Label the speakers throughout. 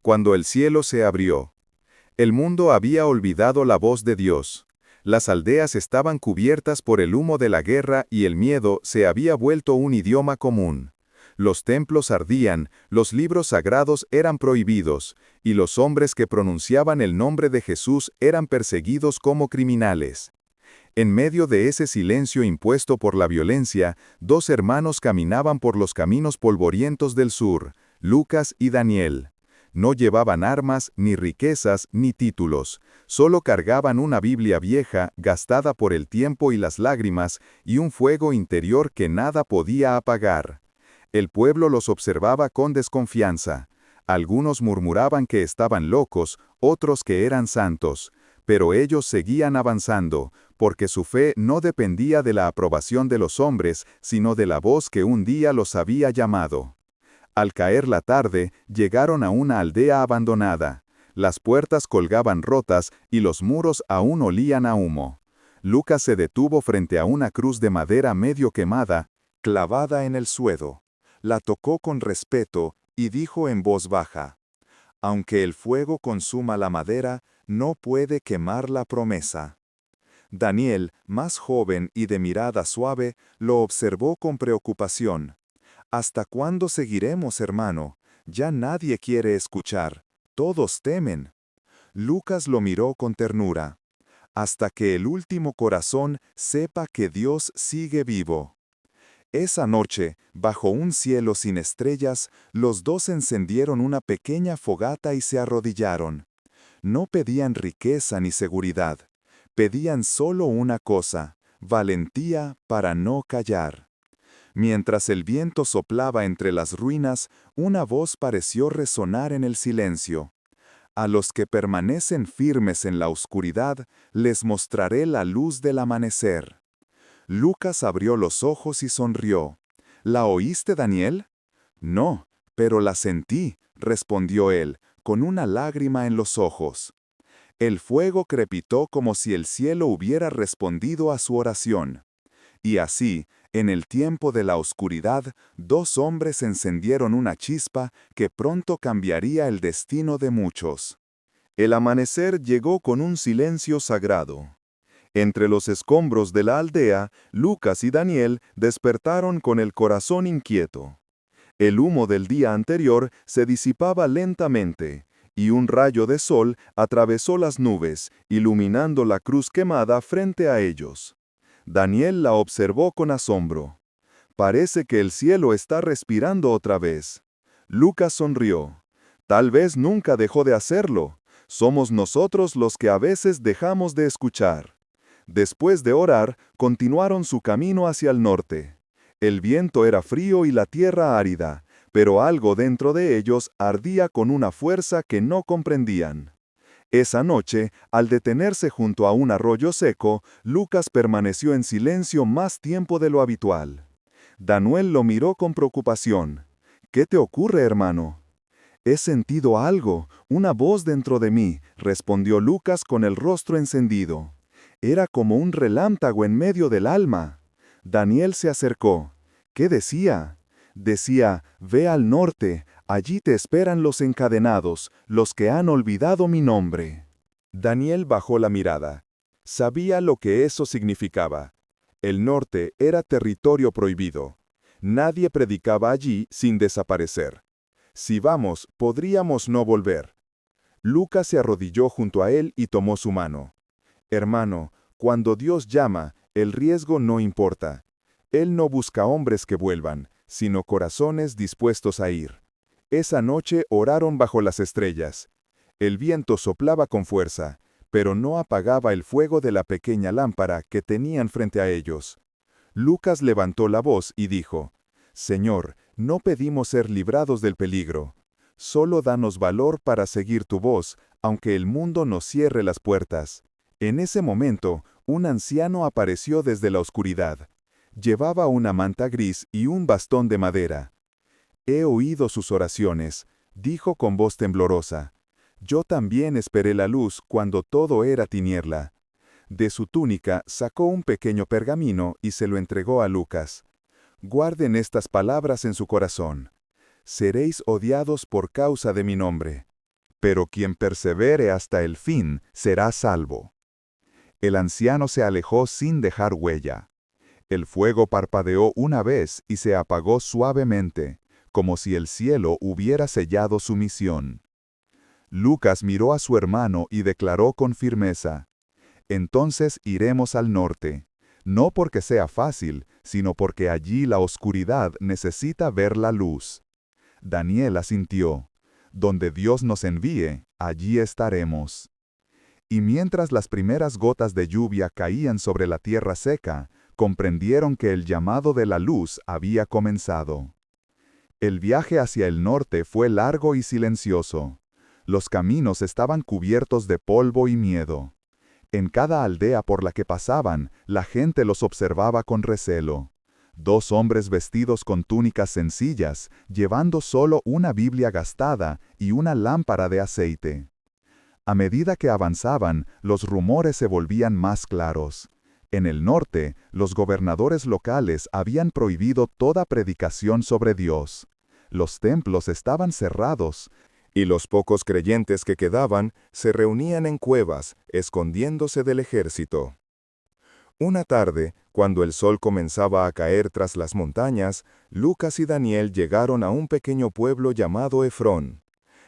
Speaker 1: Cuando el cielo se abrió. El mundo había olvidado la voz de Dios. Las aldeas estaban cubiertas por el humo de la guerra y el miedo se había vuelto un idioma común. Los templos ardían, los libros sagrados eran prohibidos, y los hombres que pronunciaban el nombre de Jesús eran perseguidos como criminales. En medio de ese silencio impuesto por la violencia, dos hermanos caminaban por los caminos polvorientos del sur, Lucas y Daniel. No llevaban armas, ni riquezas, ni títulos, solo cargaban una Biblia vieja, gastada por el tiempo y las lágrimas, y un fuego interior que nada podía apagar. El pueblo los observaba con desconfianza. Algunos murmuraban que estaban locos, otros que eran santos, pero ellos seguían avanzando, porque su fe no dependía de la aprobación de los hombres, sino de la voz que un día los había llamado. Al caer la tarde, llegaron a una aldea abandonada. Las puertas colgaban rotas y los muros aún olían a humo. Lucas se detuvo frente a una cruz de madera medio quemada, clavada en el suelo. La tocó con respeto y dijo en voz baja: «Aunque el fuego consuma la madera, no puede quemar la promesa». Daniel, más joven y de mirada suave, lo observó con preocupación. «¿Hasta cuándo seguiremos, hermano? Ya nadie quiere escuchar. Todos temen». Lucas lo miró con ternura. «Hasta que el último corazón sepa que Dios sigue vivo». Esa noche, bajo un cielo sin estrellas, los dos encendieron una pequeña fogata y se arrodillaron. No pedían riqueza ni seguridad. Pedían solo una cosa: valentía para no callar. Mientras el viento soplaba entre las ruinas, una voz pareció resonar en el silencio. «A los que permanecen firmes en la oscuridad, les mostraré la luz del amanecer». Lucas abrió los ojos y sonrió. «¿La oíste, Daniel?» «No, pero la sentí», respondió él, con una lágrima en los ojos. El fuego crepitó como si el cielo hubiera respondido a su oración. Y así, en el tiempo de la oscuridad, dos hombres encendieron una chispa que pronto cambiaría el destino de muchos. El amanecer llegó con un silencio sagrado. Entre los escombros de la aldea, Lucas y Daniel despertaron con el corazón inquieto. El humo del día anterior se disipaba lentamente, y un rayo de sol atravesó las nubes, iluminando la cruz quemada frente a ellos. Daniel la observó con asombro. «Parece que el cielo está respirando otra vez». Lucas sonrió. «Tal vez nunca dejó de hacerlo. Somos nosotros los que a veces dejamos de escuchar». Después de orar, continuaron su camino hacia el norte. El viento era frío y la tierra árida, pero algo dentro de ellos ardía con una fuerza que no comprendían. Esa noche, al detenerse junto a un arroyo seco, Lucas permaneció en silencio más tiempo de lo habitual. Daniel lo miró con preocupación. «¿Qué te ocurre, hermano?» «He sentido algo, una voz dentro de mí», respondió Lucas con el rostro encendido. Era como un relámpago en medio del alma. Daniel se acercó. «¿Qué decía?» Decía: «Ve al norte, allí te esperan los encadenados, los que han olvidado mi nombre». Daniel bajó la mirada. Sabía lo que eso significaba. El norte era territorio prohibido. Nadie predicaba allí sin desaparecer. Si vamos, podríamos no volver. Lucas se arrodilló junto a él y tomó su mano. «Hermano, cuando Dios llama, el riesgo no importa. Él no busca hombres que vuelvan, sino corazones dispuestos a ir». Esa noche oraron bajo las estrellas. El viento soplaba con fuerza, pero no apagaba el fuego de la pequeña lámpara que tenían frente a ellos. Lucas levantó la voz y dijo: «Señor, no pedimos ser librados del peligro. Solo danos valor para seguir tu voz, aunque el mundo nos cierre las puertas». En ese momento, un anciano apareció desde la oscuridad. Llevaba una manta gris y un bastón de madera. «He oído sus oraciones», dijo con voz temblorosa. «Yo también esperé la luz cuando todo era tiniebla». De su túnica sacó un pequeño pergamino y se lo entregó a Lucas. «Guarden estas palabras en su corazón. Seréis odiados por causa de mi nombre».
Speaker 2: pero quien persevere hasta el fin será salvo. El anciano se alejó sin dejar huella. El fuego parpadeó una vez y se apagó suavemente, como si el cielo hubiera sellado su misión. Lucas miró a su hermano y declaró con firmeza: «Entonces iremos al norte, no porque sea fácil, sino porque allí la oscuridad necesita ver la luz». Daniel asintió: «Donde Dios nos envíe, allí estaremos». Y mientras las primeras gotas de lluvia caían sobre la tierra seca, comprendieron que el llamado de la luz había comenzado. El viaje hacia el norte fue largo y silencioso. Los caminos estaban cubiertos de polvo y miedo. En cada aldea por la que pasaban, la gente los observaba con recelo. 2 hombres vestidos con túnicas sencillas, llevando solo una Biblia gastada y una lámpara de aceite. A medida que avanzaban, los rumores se volvían más claros. En el norte, los gobernadores locales habían prohibido toda predicación sobre Dios. Los templos estaban cerrados,
Speaker 1: Y los pocos creyentes que quedaban se reunían en cuevas, escondiéndose del ejército. Una tarde, cuando el sol comenzaba a caer tras las montañas, Lucas y Daniel llegaron a un pequeño pueblo llamado Efrón.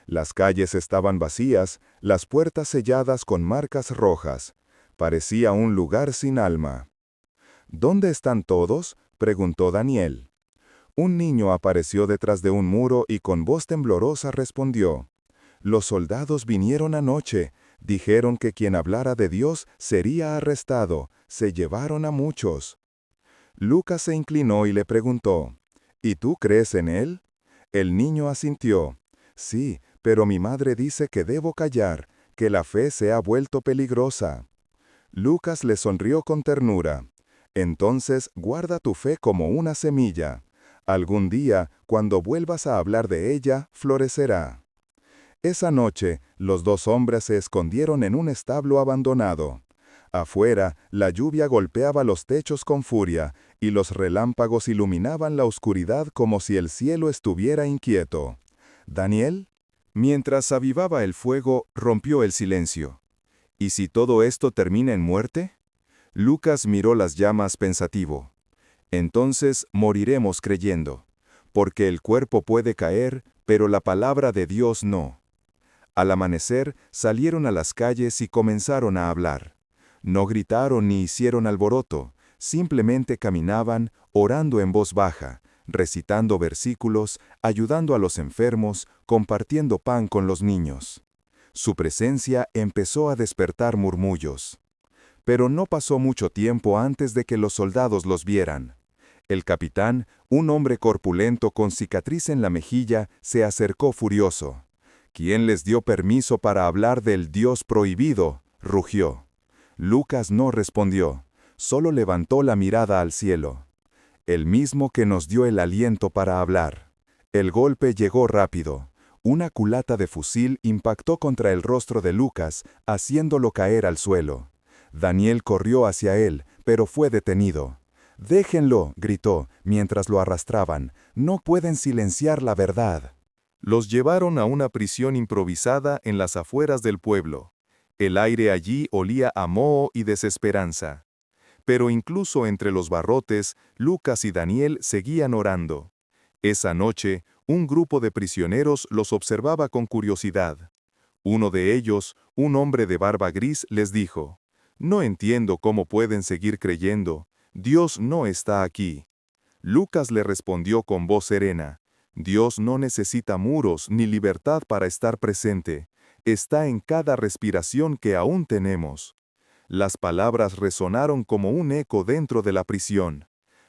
Speaker 1: Las calles estaban vacías, las puertas selladas con marcas rojas. Parecía un lugar sin alma. ¿Dónde están todos?, preguntó Daniel. Un niño apareció detrás de un muro y con voz temblorosa respondió: «Los soldados vinieron anoche, dijeron que quien hablara de Dios sería arrestado, se llevaron a muchos». Lucas se inclinó y le preguntó: «¿Y tú crees en él?». El niño asintió: «Sí, pero mi madre dice que debo callar, que la fe se ha vuelto peligrosa». Lucas le sonrió con ternura. «Entonces guarda tu fe como una semilla. Algún día, cuando vuelvas a hablar de ella, florecerá». Esa noche, los 2 hombres se escondieron en un establo abandonado. Afuera, la lluvia golpeaba los techos con furia, y los relámpagos iluminaban la oscuridad como si el cielo estuviera inquieto. «¿Daniel?». Mientras avivaba el fuego, rompió el silencio. «¿Y si todo esto termina en muerte?». Lucas miró las llamas pensativo. «Entonces moriremos creyendo, porque el cuerpo puede caer, pero la palabra de Dios no». Al amanecer, salieron a las calles y comenzaron a hablar. No gritaron ni hicieron alboroto, simplemente caminaban, orando en voz baja, recitando versículos, ayudando a los enfermos, compartiendo pan con los niños. Su presencia empezó a despertar murmullos. Pero no pasó mucho tiempo antes de que los soldados los vieran. El capitán, un hombre corpulento con cicatriz en la mejilla, se acercó furioso. «¿Quién les dio permiso para hablar del Dios prohibido?», rugió. Lucas no respondió, solo levantó la mirada al cielo. «El mismo que nos dio el aliento para hablar». El golpe llegó rápido. Una culata de fusil impactó contra el rostro de Lucas, haciéndolo caer al suelo. Daniel corrió hacia él, pero fue detenido. «Déjenlo», gritó, mientras lo arrastraban. «No pueden silenciar la verdad». Los llevaron a una prisión improvisada en las afueras del pueblo. El aire allí olía a moho y desesperanza. Pero incluso entre los barrotes, Lucas y Daniel seguían orando. Esa noche, un grupo de prisioneros los observaba con curiosidad. Uno de ellos, un hombre de barba gris, les dijo: «No entiendo cómo pueden seguir creyendo. Dios no está aquí». Lucas le respondió con voz serena: «Dios no necesita muros ni libertad para estar presente. Está en cada respiración que aún tenemos». Las palabras resonaron como un eco dentro de la prisión.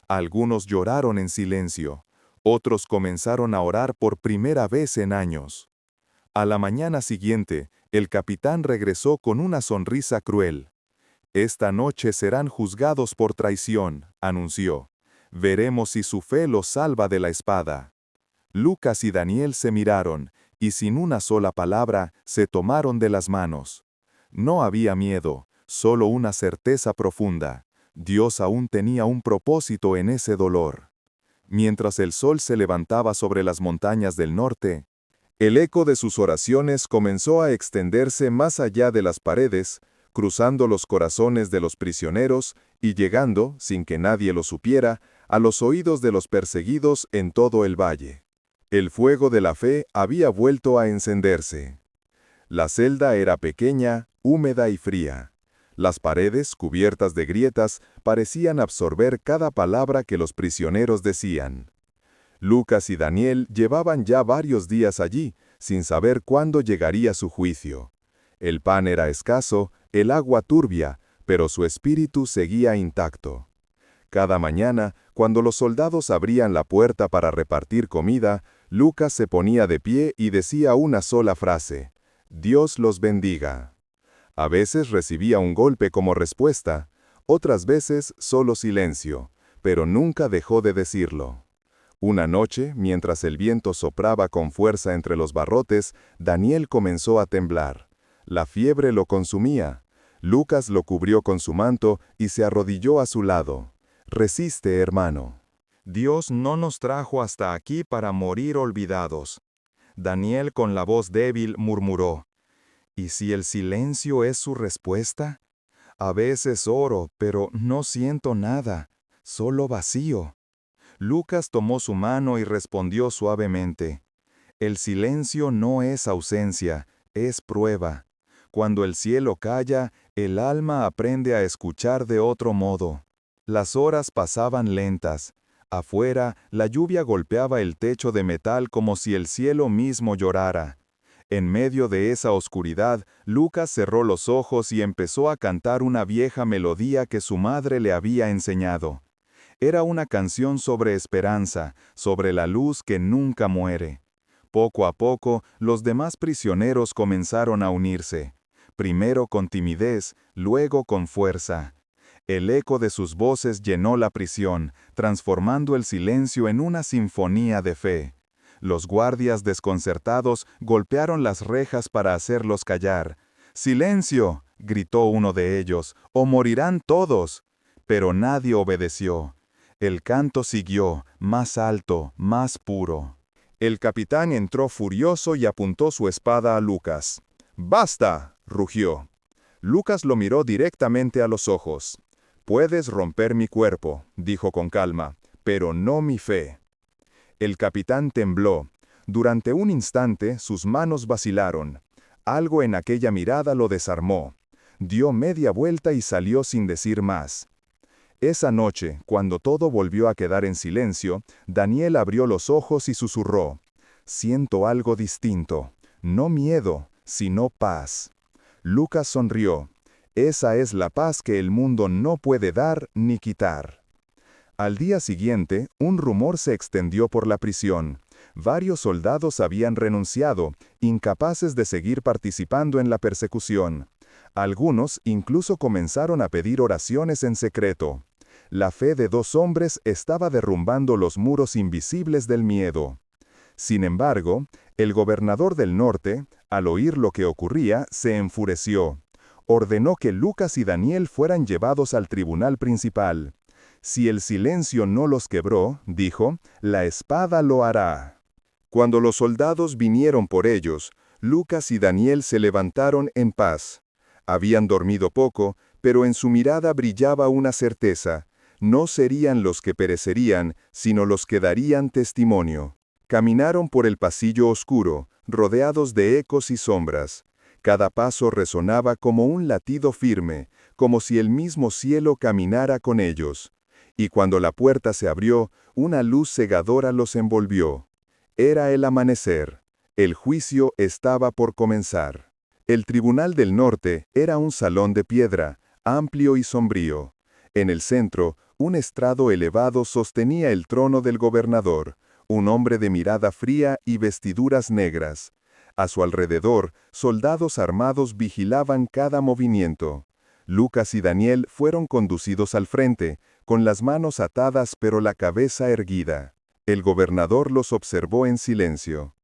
Speaker 1: Algunos lloraron en silencio. Otros comenzaron a orar por primera vez en años. A la mañana siguiente, el capitán regresó con una sonrisa cruel. «Esta noche serán juzgados por traición», anunció. «Veremos si su fe los salva de la espada». Lucas y Daniel se miraron, y sin una sola palabra, se tomaron de las manos. No había miedo, solo una certeza profunda. Dios aún tenía un propósito en ese dolor. Mientras el sol se levantaba sobre las montañas del norte, El eco de sus oraciones comenzó a extenderse más allá de las paredes, cruzando los corazones de los prisioneros y llegando, sin que nadie lo supiera, a los oídos de los perseguidos en todo el valle. El fuego de la fe había vuelto a encenderse. La celda era pequeña, húmeda y fría. Las paredes, cubiertas de grietas, parecían absorber cada palabra que los prisioneros decían. Lucas y Daniel llevaban ya varios días allí, sin saber cuándo llegaría su juicio. El pan era escaso, el agua turbia, pero su espíritu seguía intacto. Cada mañana, cuando los soldados abrían la puerta para repartir comida, Lucas se ponía de pie y decía una sola frase: «Dios los bendiga». A veces recibía un golpe como respuesta, otras veces solo silencio, pero nunca dejó de decirlo. Una noche, mientras el viento soplaba con fuerza entre los barrotes, Daniel comenzó a temblar. La fiebre lo consumía. Lucas lo cubrió con su manto y se arrodilló a su lado. «Resiste, hermano. Dios no nos trajo hasta aquí para morir olvidados». Daniel, con la voz débil, murmuró: «¿Y si el silencio es su respuesta? A veces oro, pero no siento nada, solo vacío». Lucas tomó su mano y respondió suavemente: «El silencio no es ausencia, es prueba. Cuando el cielo calla, el alma aprende a escuchar de otro modo». Las horas pasaban lentas. Afuera, la lluvia golpeaba el techo de metal como si el cielo mismo llorara. En medio de esa oscuridad, Lucas cerró los ojos y empezó a cantar una vieja melodía que su madre le había enseñado. Era una canción sobre esperanza, sobre la luz que nunca muere. Poco a poco, los demás prisioneros comenzaron a unirse. Primero con timidez, luego con fuerza. El eco de sus voces llenó la prisión, transformando el silencio en una sinfonía de fe. Los guardias desconcertados golpearon las rejas para hacerlos callar. «¡Silencio!», gritó uno de ellos, «o morirán todos». Pero nadie obedeció. El canto siguió, más alto, más puro. El capitán entró furioso y apuntó su espada a Lucas. «¡Basta!», rugió. Lucas lo miró directamente a los ojos. «Puedes romper mi cuerpo», dijo con calma, «pero no mi fe». El capitán tembló. Durante un instante sus manos vacilaron. Algo en aquella mirada lo desarmó. Dio media vuelta y salió sin decir más. Esa noche, cuando todo volvió a quedar en silencio, Daniel abrió los ojos y susurró: «Siento algo distinto, no miedo, sino paz». Lucas sonrió. Esa es la paz que el mundo no puede dar ni quitar. Al día siguiente, un rumor se extendió por la prisión. Varios soldados habían renunciado, incapaces de seguir participando en la persecución. Algunos incluso comenzaron a pedir oraciones en secreto. La fe de 2 hombres estaba derrumbando los muros invisibles del miedo. Sin embargo, el gobernador del norte, al oír lo que ocurría, se enfureció. Ordenó que Lucas y Daniel fueran llevados al tribunal principal. «Si el silencio no los quebró», dijo, «la espada lo hará». Cuando los soldados vinieron por ellos, Lucas y Daniel se levantaron en paz. Habían dormido poco, pero en su mirada brillaba una certeza: no serían los que perecerían, sino los que darían testimonio. Caminaron por el pasillo oscuro, rodeados de ecos y sombras. Cada paso resonaba como un latido firme, como si el mismo cielo caminara con ellos. Y cuando la puerta se abrió, una luz cegadora los envolvió. Era el amanecer. El juicio estaba por comenzar. El Tribunal del Norte era un salón de piedra, amplio y sombrío. En el centro, un estrado elevado sostenía el trono del gobernador, un hombre de mirada fría y vestiduras negras. A su alrededor, soldados armados vigilaban cada movimiento. Lucas y Daniel fueron conducidos al frente, con las manos atadas pero la cabeza erguida. El gobernador los observó en silencio.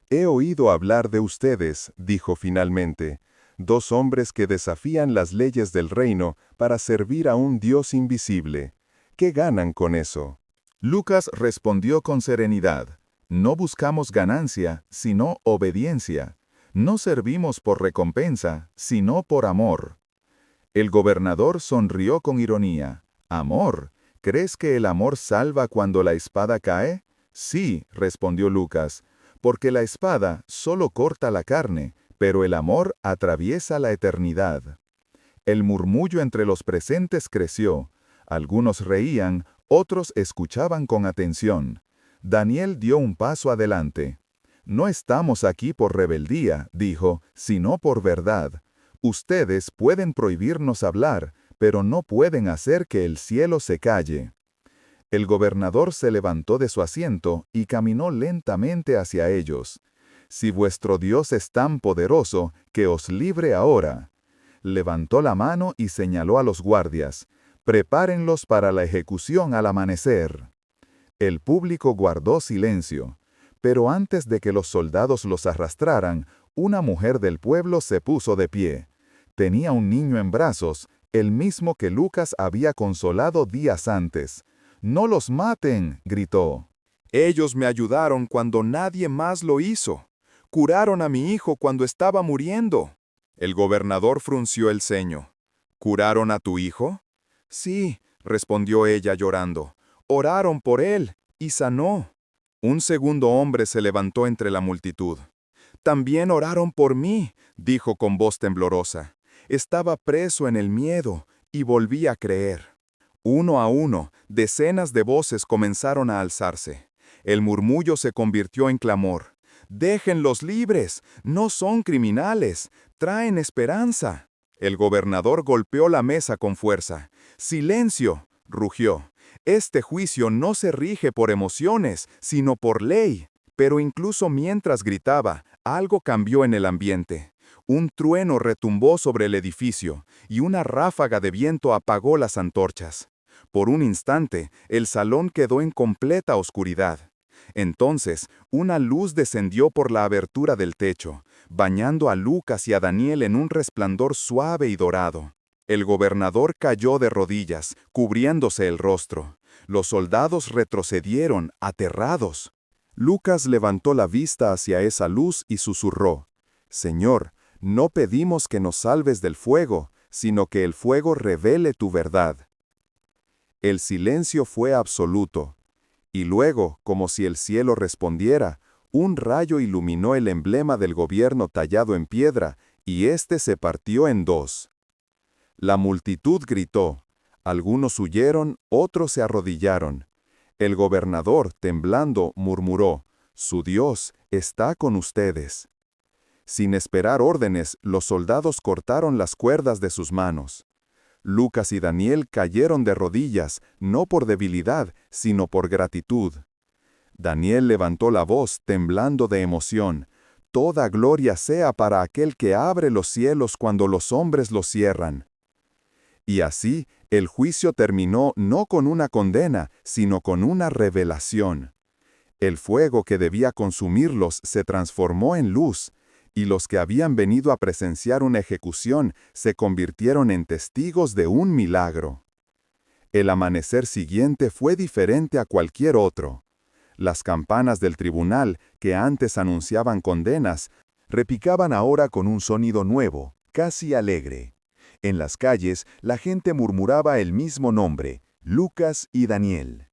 Speaker 1: «He oído hablar de ustedes», dijo finalmente, «2 hombres que desafían las leyes del reino para servir a un Dios invisible. ¿Qué ganan con eso?». Lucas respondió con serenidad:
Speaker 2: No buscamos ganancia, sino obediencia. No servimos por recompensa, sino por amor. El gobernador sonrió con ironía. ¿Amor? ¿Crees que el amor salva cuando la espada cae? Sí, respondió Lucas, porque la espada solo corta la carne, pero el amor atraviesa la eternidad. El murmullo entre los presentes creció. Algunos reían, otros escuchaban con atención. Daniel dio un paso adelante. No estamos aquí por rebeldía, dijo, sino por verdad. Ustedes pueden prohibirnos hablar, pero no pueden hacer que el cielo se calle. El gobernador se levantó de su asiento y caminó lentamente hacia ellos. Si vuestro Dios es tan poderoso, que os libre ahora. Levantó la mano y señaló a los guardias. Prepárenlos para la ejecución al amanecer. El público guardó silencio, pero antes de que los soldados los arrastraran, una mujer del pueblo se puso de pie. Tenía un niño en brazos, el mismo que Lucas había consolado días antes. «¡No los maten!», gritó.
Speaker 1: Ellos me ayudaron cuando nadie más lo hizo. Curaron a mi hijo cuando estaba muriendo. El gobernador frunció el ceño. ¿Curaron a tu hijo? Sí, respondió ella llorando. Oraron por él y sanó. Un segundo hombre se levantó entre la multitud. También oraron por mí, dijo con voz temblorosa. Estaba preso en el miedo y volví a creer. Uno a uno, decenas de voces comenzaron a alzarse. El murmullo se convirtió en clamor. «¡Déjenlos libres! ¡No son criminales! ¡Traen esperanza!». El gobernador golpeó la mesa con fuerza. «¡Silencio!», rugió. «Este juicio no se rige por emociones, sino por ley». Pero incluso mientras gritaba, algo cambió en el ambiente. Un trueno retumbó sobre el edificio, y una ráfaga de viento apagó las antorchas. Por un instante, el salón quedó en completa oscuridad. Entonces, una luz descendió por la abertura del techo, bañando a Lucas y a Daniel en un resplandor suave y dorado. El gobernador cayó de rodillas, cubriéndose el rostro. Los soldados retrocedieron, aterrados. Lucas levantó la vista hacia esa luz y susurró: «Señor, no pedimos que nos salves del fuego, sino que el fuego revele tu verdad». El silencio fue absoluto. Y luego, como si el cielo respondiera, un rayo iluminó el emblema del gobierno tallado en piedra, y éste se partió en dos. La multitud gritó. Algunos huyeron, otros se arrodillaron. El gobernador, temblando, murmuró: «Su Dios está con ustedes». Sin esperar órdenes, los soldados cortaron las cuerdas de sus manos. Lucas y Daniel cayeron de rodillas, no por debilidad, sino por gratitud. Daniel levantó la voz, temblando de emoción: «Toda gloria sea para aquel que abre los cielos cuando los hombres los cierran». Y así, el juicio terminó no con una condena, sino con una revelación. El fuego que debía consumirlos se transformó en luz, y los que habían venido a presenciar una ejecución se convirtieron en testigos de un milagro. El amanecer siguiente fue diferente a cualquier otro. Las campanas del tribunal, que antes anunciaban condenas, repicaban ahora con un sonido nuevo, casi alegre. En las calles, la gente murmuraba el mismo nombre: Lucas y Daniel.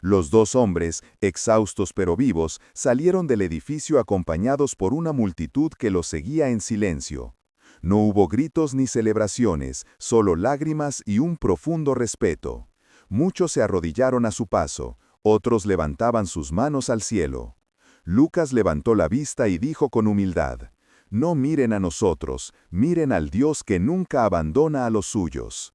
Speaker 1: Los dos hombres, exhaustos pero vivos, salieron del edificio acompañados por una multitud que los seguía en silencio. No hubo gritos ni celebraciones, solo lágrimas y un profundo respeto. Muchos se arrodillaron a su paso, otros levantaban sus manos al cielo. Lucas levantó la vista y dijo con humildad: «No miren a nosotros, miren al Dios que nunca abandona a los suyos».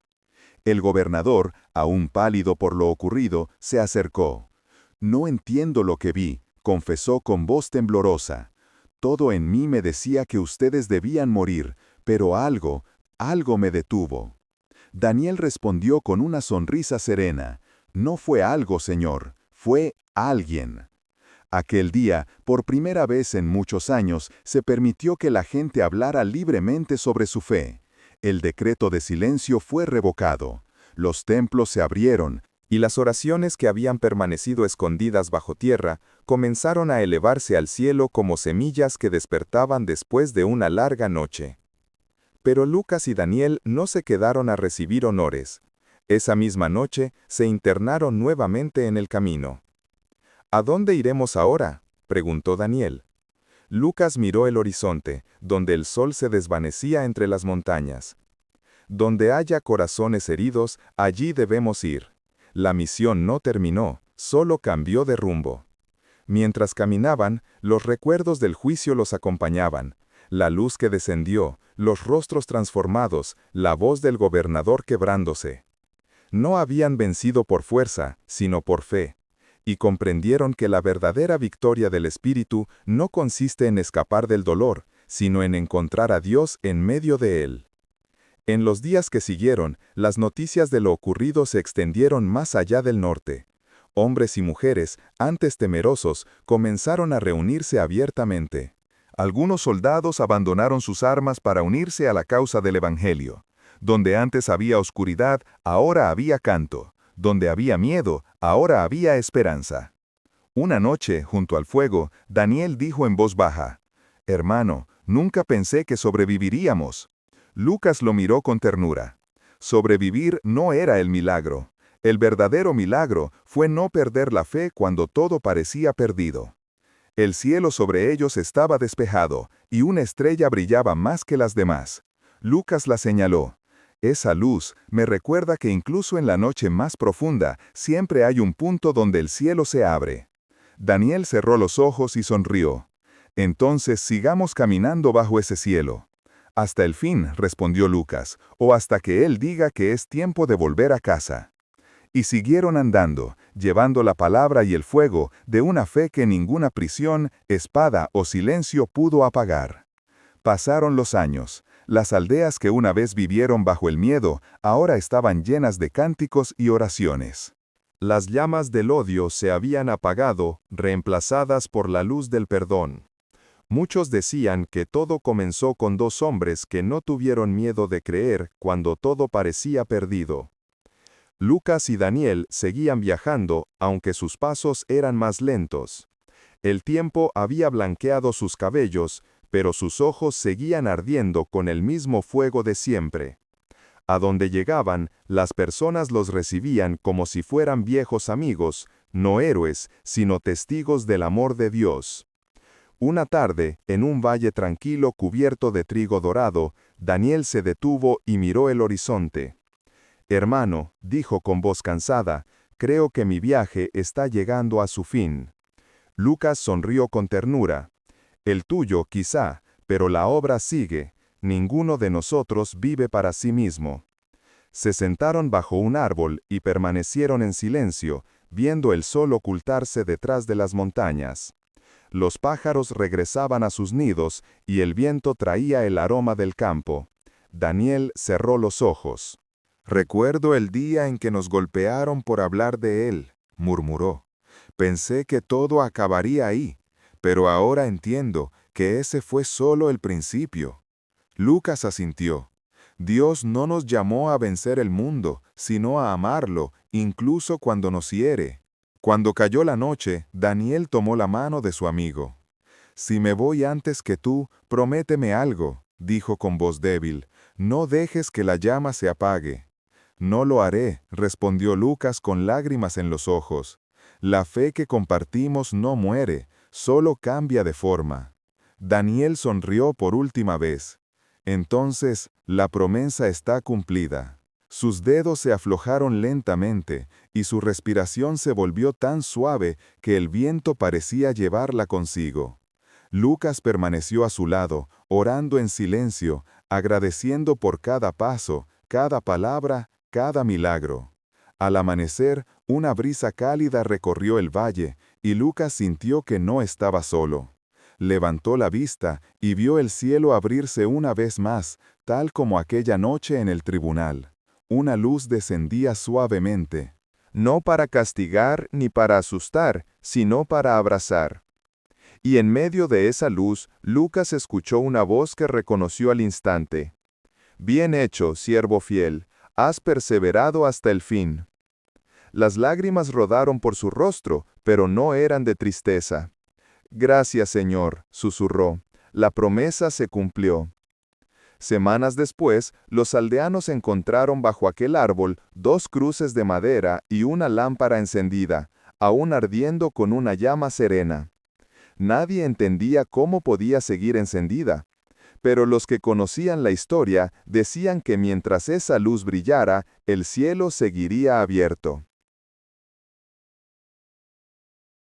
Speaker 1: El gobernador, aún pálido por lo ocurrido, se acercó. «No entiendo lo que vi», confesó con voz temblorosa. «Todo en mí me decía que ustedes debían morir, pero algo me detuvo». Daniel respondió con una sonrisa serena: «No fue algo, señor, fue alguien». Aquel día, por primera vez en muchos años, se permitió que la gente hablara libremente sobre su fe. El decreto de silencio fue revocado. Los templos se abrieron, Y las oraciones que habían permanecido escondidas bajo tierra comenzaron a elevarse al cielo como semillas que despertaban después de una larga noche. Pero Lucas y Daniel no se quedaron a recibir honores. Esa misma noche se internaron nuevamente en el camino. ¿A dónde iremos ahora?, preguntó Daniel. Lucas miró el horizonte, donde el sol se desvanecía entre las montañas. Donde haya corazones heridos, allí debemos ir. La misión no terminó, solo cambió de rumbo. Mientras caminaban, los recuerdos del juicio los acompañaban. La luz que descendió, los rostros transformados, la voz del gobernador quebrándose. No habían vencido por fuerza, sino por fe. Y comprendieron que la verdadera victoria del Espíritu no consiste en escapar del dolor, sino en encontrar a Dios en medio de él. En los días que siguieron, las noticias de lo ocurrido se extendieron más allá del norte. Hombres y mujeres, antes temerosos, comenzaron a reunirse abiertamente. Algunos soldados abandonaron sus armas para unirse a la causa del Evangelio. Donde antes había oscuridad, ahora había canto. Donde había miedo, ahora había esperanza. Una noche, junto al fuego, Daniel dijo en voz baja: «Hermano, nunca pensé que sobreviviríamos». Lucas lo miró con ternura. Sobrevivir no era el milagro. El verdadero milagro fue no perder la fe cuando todo parecía perdido. El cielo sobre ellos estaba despejado, y una estrella brillaba más que las demás. Lucas la señaló. Esa luz me recuerda que incluso en la noche más profunda, siempre hay un punto donde el cielo se abre. Daniel cerró los ojos y sonrió. Entonces sigamos caminando bajo ese cielo. Hasta el fin, respondió Lucas, o hasta que él diga que es tiempo de volver a casa. Y siguieron andando, llevando la palabra y el fuego de una fe que ninguna prisión, espada o silencio pudo apagar. Pasaron los años. Las aldeas que una vez vivieron bajo el miedo, ahora estaban llenas de cánticos y oraciones. Las llamas del odio se habían apagado, reemplazadas por la luz del perdón. Muchos decían que todo comenzó con dos hombres que no tuvieron miedo de creer cuando todo parecía perdido. Lucas y Daniel seguían viajando, aunque sus pasos eran más lentos. El tiempo había blanqueado sus cabellos, pero sus ojos seguían ardiendo con el mismo fuego de siempre. A donde llegaban, las personas los recibían como si fueran viejos amigos, no héroes, sino testigos del amor de Dios. Una tarde, en un valle tranquilo cubierto de trigo dorado, Daniel se detuvo y miró el horizonte. «Hermano», dijo con voz cansada, «creo que mi viaje está llegando a su fin». Lucas sonrió con ternura. «El tuyo, quizá, pero la obra sigue. Ninguno de nosotros vive para sí mismo». Se sentaron bajo un árbol y permanecieron en silencio, viendo el sol ocultarse detrás de las montañas. Los pájaros regresaban a sus nidos y el viento traía el aroma del campo. Daniel cerró los ojos. «Recuerdo el día en que nos golpearon por hablar de él», murmuró. «Pensé que todo acabaría ahí, pero ahora entiendo que ese fue solo el principio». Lucas asintió. «Dios no nos llamó a vencer el mundo, sino a amarlo, incluso cuando nos hiere». Cuando cayó la noche, Daniel tomó la mano de su amigo. «Si me voy antes que tú, prométeme algo», dijo con voz débil. «No dejes que la llama se apague». «No lo haré», respondió Lucas con lágrimas en los ojos. «La fe que compartimos no muere, solo cambia de forma». Daniel sonrió por última vez. «Entonces, la promesa está cumplida». Sus dedos se aflojaron lentamente, y su respiración se volvió tan suave que el viento parecía llevarla consigo. Lucas permaneció a su lado, orando en silencio, agradeciendo por cada paso, cada palabra, cada milagro. Al amanecer, una brisa cálida recorrió el valle, y Lucas sintió que no estaba solo. Levantó la vista y vio el cielo abrirse una vez más, tal como aquella noche en el tribunal. Una luz descendía suavemente, no para castigar ni para asustar, sino para abrazar. Y en medio de esa luz, Lucas escuchó una voz que reconoció al instante. «Bien hecho, siervo fiel, has perseverado hasta el fin».
Speaker 2: Las lágrimas rodaron por su rostro, pero no eran de tristeza. «Gracias, Señor», susurró. «La promesa se cumplió». Semanas después, los aldeanos encontraron bajo aquel árbol 2 cruces de madera y una lámpara encendida, aún ardiendo con una llama serena. Nadie entendía cómo podía seguir encendida, pero los que conocían la historia decían que mientras esa luz brillara, el cielo seguiría abierto.